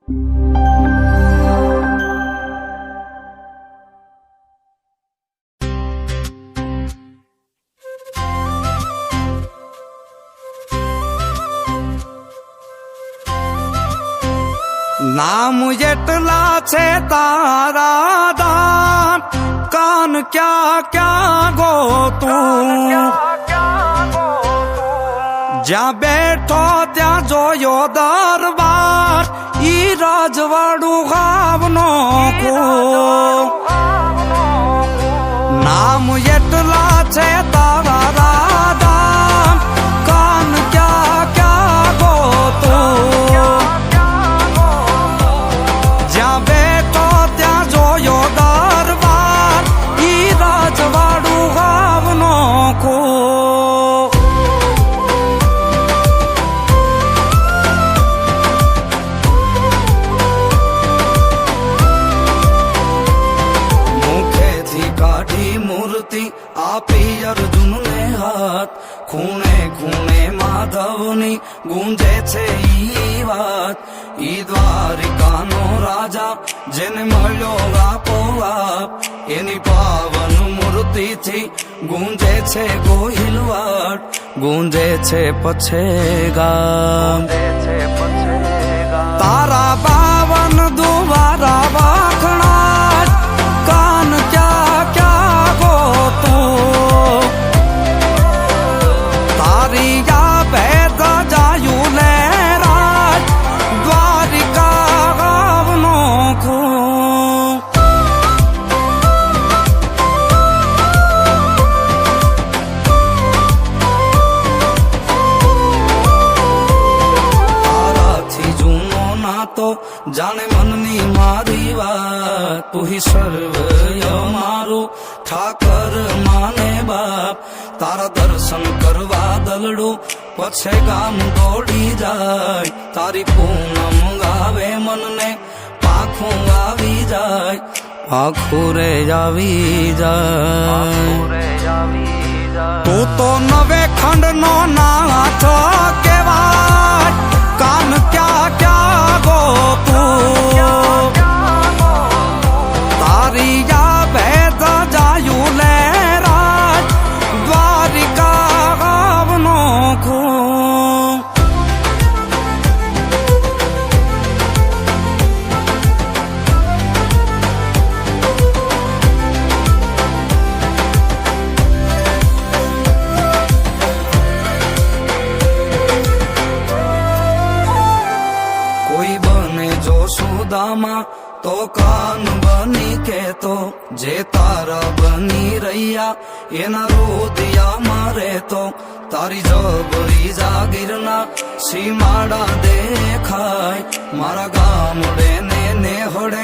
નામ જેટલા છે તારા દાન કાન ક્યાં ક્યાં ગોતું જ્યાં બેઠો ત્યાં જોયો દરબાર ઈ રાજવાડું ગામનો નામ જેટલા છે તારા દાન કાન ક્યાં ક્યાં ગોતું જ્યાં બેઠો ત્યાં જોયો દરબાર ઈ રાજવાડું ગામનો મુખેથી કાઢી મૂર્તિ આપી અર્જુનને હાથ ખૂણે ખૂણે માધવની ગુંજે છે ઈ વાત ઈ દ્વારિકાનો રાજા જેને મળ્યો આપોઆપ એની પાવન મૂર્તિથી ગુંજે છે ગોહિલવાડ ગુંજે છે પછે ગામ તારા પાવન દુવારા વાખણા કાન ક્યાં ક્યાં ગોતું તારી યા ભેદ જાયું લે રાજ દ્વારિકા ગામનો તારાથી જૂનો નાતો જાણે મનની મારી વાત તું હી સર્વય મારું ઠાકર માને બાપ તારા દર્શન કરવા દલડું પછે ગામ દોડી જાય તારી પૂનમ ગાવે મનને પાખું આવી જાય આખું રે આવી જાય તું તો નવે ખંડ નો નાથ કેવાય કાન ક્યાં ક્યાં ગોતું તારી યા ભેદ જાયું લે રાજ દ્વારિકા ગામનો કોઈ બને જો સુદામા તો કાન બની કેતો જે તારા બની રહ્યા એના રોદિયા મારે તો તારી જબરી જાગીરના સીમાડા દેખાય મારા ગામડે ને નેહડે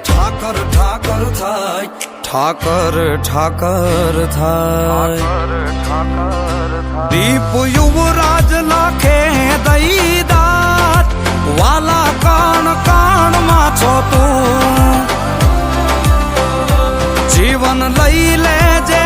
ઠાકર ઠાકર થાય ઠાકર ઠાકર થાય દીપ યુવરાજ લાખે દઈદાર વાલા કાણ કાણ માં છો તું જીવન લઈ લેજે